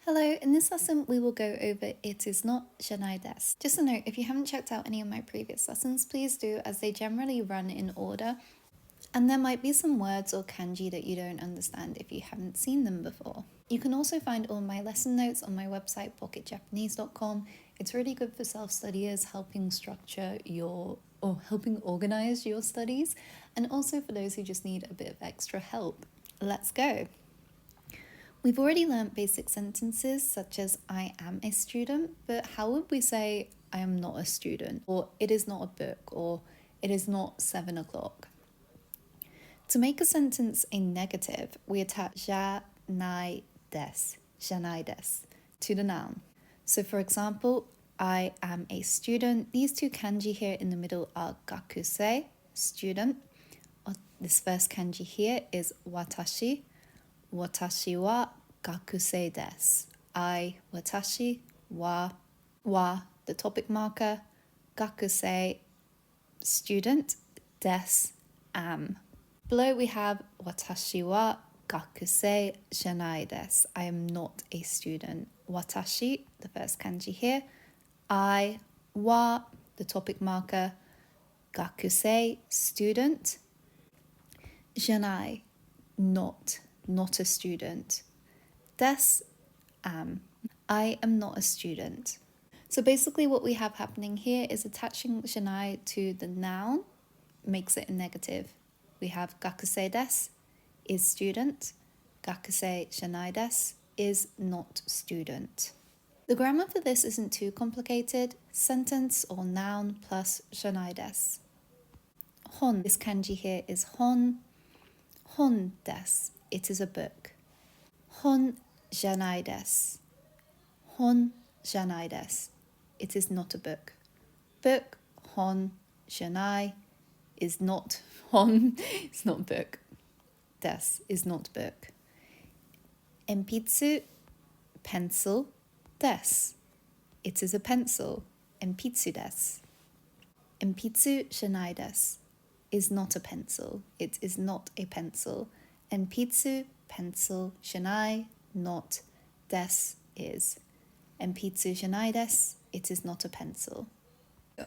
Hello, in this lesson we will go over it is not じゃないです. Just a note, if you haven't checked out any of my previous lessons, please do, as they generally run in order, and there might be some words or kanji that you don't understand if you haven't seen them before. You can also find all my lesson notes on my website pocketjapanese.com. It's really good for self-studiers, helping structure or helping organize your studies, and also for those who just need a bit of extra help. Let's go. We've already learnt basic sentences such as I am a student, but how would we say I am not a student, or it is not a book, or it is not 7 o'clock? To make a sentence a negative, we attach じゃないです, じゃないです to the noun. So for example, I am a student. These two kanji here in the middle are gakusei, student. This first kanji here is watashi. Watashi wa gakusei desu. I, watashi, wa, the topic marker, gakusei, student, desu, am. Below we have watashi wa gakusei janai desu. I am not a student. Watashi, the first kanji here. I, wa, the topic marker, gakusei, student. Janai, not a student. Des, am. I am not a student. So basically what we have happening here is attaching janai to the noun makes it a negative. We have gakusei desu is student. Gakusei janai desu is not student. The grammar for this isn't too complicated. Sentence or noun plus janai desu. Hon, this kanji here is hon. Hon desu. It is a book. Hon janai desu. Hon janai desu. It is not a book. Book, hon, janai is not hon, it's not book. Desu is not book. Enpitsu, pencil, desu. It is a pencil. Enpitsu desu. Enpitsu janai desu is not a pencil. It is not a pencil. Enpitsu, pencil, janai, not, desu is. Enpitsu janai desu, it is not a pencil.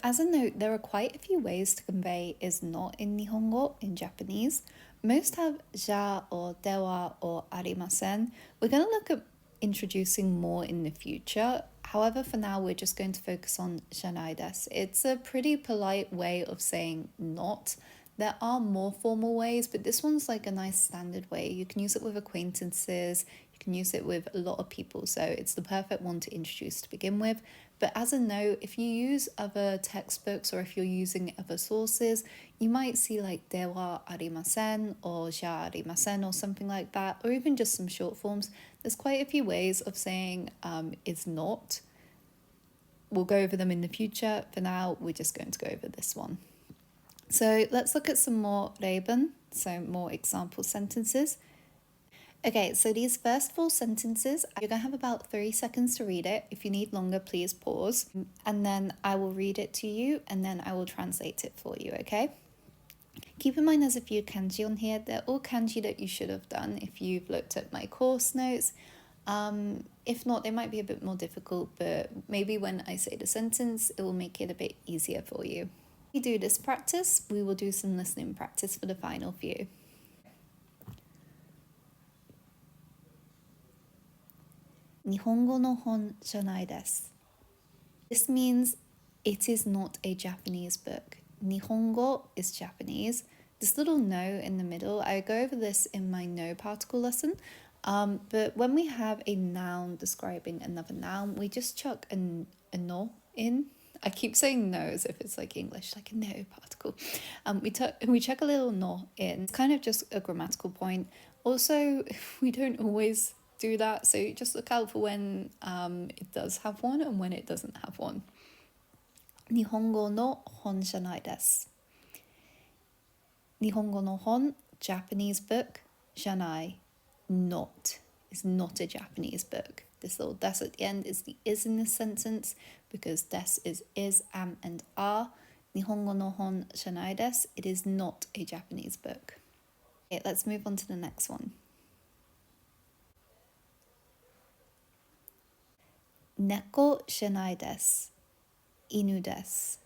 As a note, there are quite a few ways to convey is not in Nihongo, in Japanese. Most have ja or dewa or arimasen. We're going to look at introducing more in the future. However, for now, we're just going to focus on janai desu. It's a pretty polite way of saying not. There are more formal ways, but this one's like a nice standard way. You can use it with acquaintances, you can use it with a lot of people, so it's the perfect one to introduce to begin with. But as a note, if you use other textbooks or if you're using other sources, you might see like dewa arimasen or ja arimasen or something like that, or even just some short forms. There's quite a few ways of saying is not. We'll go over them in the future. For now, we're just going to go over this one. So let's look at some more reiben, so more example sentences. Okay, so these first 4 sentences, you're going to have about 3 seconds to read it. If you need longer, please pause. And then I will read it to you and then I will translate it for you, okay? Keep in mind there's a few kanji on here. They're all kanji that you should have done if you've looked at my course notes. If not, they might be a bit more difficult, but maybe when I say the sentence, it will make it a bit easier for you. We do this practice, we will do some listening practice for the final few. 日本語の本じゃないです. This means it is not a Japanese book. 日本語 is Japanese. This little no in the middle, I go over this in my no particle lesson. But when we have a noun describing another noun, we just chuck a no in. I keep saying no as if it's like English, like a no particle. We chuck a little no in. It's kind of just a grammatical point. Also, we don't always do that, so just look out for when it does have one and when it doesn't have one. 日本語の本じゃないです. 日本語の本 Japanese book じゃない not is not a Japanese book. This little des at the end is the is in this sentence because des is, am, and are. 日本語の本じゃないです. It is not a Japanese book. Okay, let's move on to the next one. Neko shanai desu. Inu desu.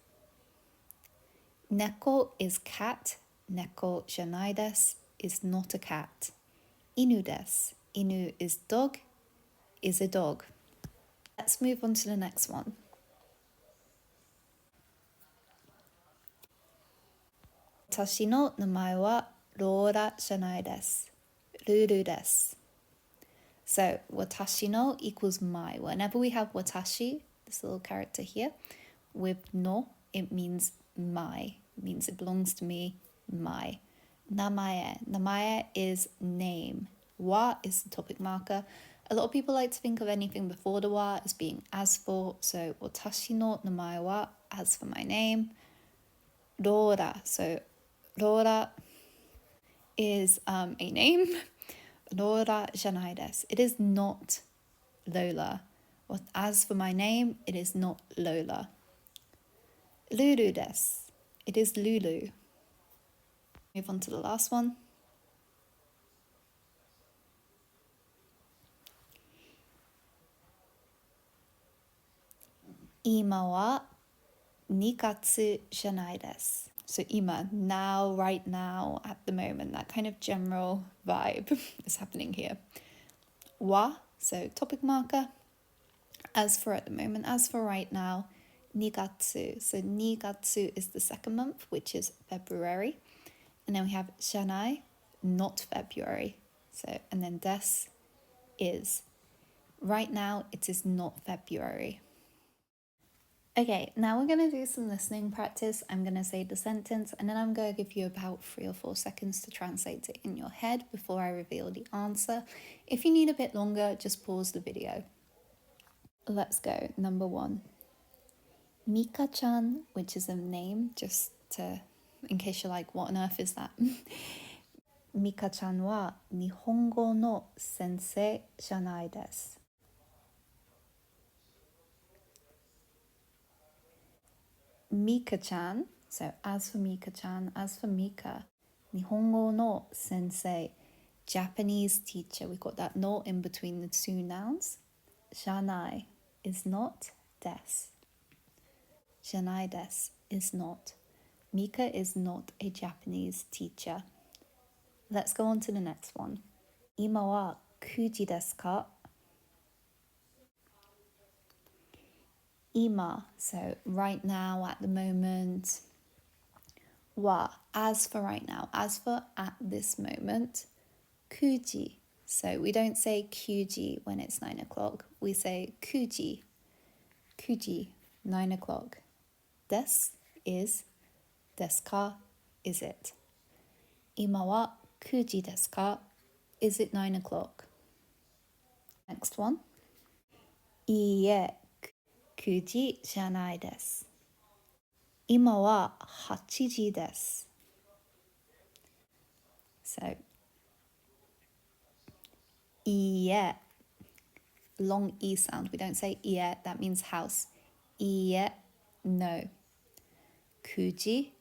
Neko is cat. Neko shanai desu is not a cat. Inu desu. Inu is dog, is a dog. Let's move on to the next one. Watashi no namae wa Rora shanai desu. Ruru desu. So watashi no equals my. Whenever we have watashi, this little character here, with no, it means my. It means it belongs to me, my. Namae. Namae is name. Wa is the topic marker. A lot of people like to think of anything before the wa as being as for. So watashi no namae wa, as for my name. Rora. So Rora is a name. Rora janai desu. It is not Lola. As for my name, it is not Lola. Lulu desu. It is Lulu. Move on to the last one. Ima wa nikatsu janai desu. So ima, now, right now, at the moment, that kind of general vibe is happening here. Wa, so topic marker. As for at the moment, as for right now. Nigatsu. So nigatsu is the second month, which is February. And then we have shanai, not February. So, and then des is. Right now, it is not February. Okay, now we're going to do some listening practice. I'm going to say the sentence and then I'm going to give you about 3 or 4 seconds to translate it in your head before I reveal the answer. If you need a bit longer, just pause the video. Let's go. Number 1. Mika-chan, which is a name, just to, in case you're like, what on earth is that? Mika-chan wa Nihongo no sensei janai desu. Mika-chan, so as for Mika-chan, as for Mika, Nihongo no sensei, Japanese teacher. We got that no in between the 2 nouns. Janai is not, desu. Janai desu is not. Mika is not a Japanese teacher. Let's go on to the next one. Ima wa kuji desu ka? Ima, so right now, at the moment. Wa, as for right now, as for at this moment. Kuji, so we don't say kuji when it's 9 o'clock. We say kuji. Kuji, 9 o'clock. Des is, desu ka, is it? Ima wa kuji desu ka? Is it 9 o'clock? Next one. Iie, kuji janai desu. Ima wa 8 ji desu. So, iie, long e sound. We don't say ie, that means house. Iie, no. Kuji,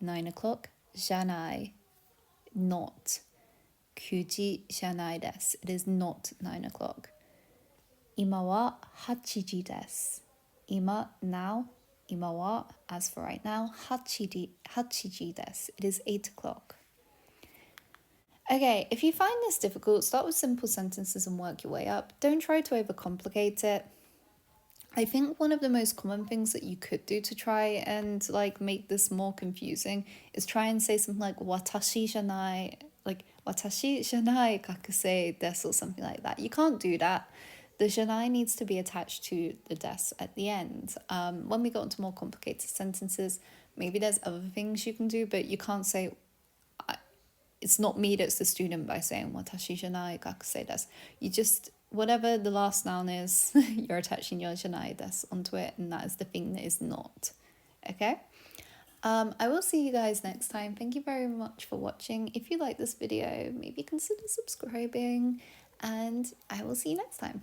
9 o'clock. Janai, not. Kuji janai desu. It is not 9 o'clock. Ima wa 8 ji desu. Ima, now. Ima wa, as for right now. 8 ji desu. It is 8 o'clock. Okay, if you find this difficult, start with simple sentences and work your way up. Don't try to overcomplicate it. I think one of the most common things that you could do to try and like make this more confusing is try and say something like watashi janai, like watashi janai kakusei desu or something like that. You can't do that. The janai needs to be attached to the desu at the end. When we go into more complicated sentences, maybe there's other things you can do, but you can't say it's not me that's the student by saying watashi janai kakusei desu. You just, whatever the last noun is, you're attaching your janai desu onto it, and that is the thing that is not. Okay? I will see you guys next time. Thank you very much for watching. If you like this video, maybe consider subscribing, and I will see you next time.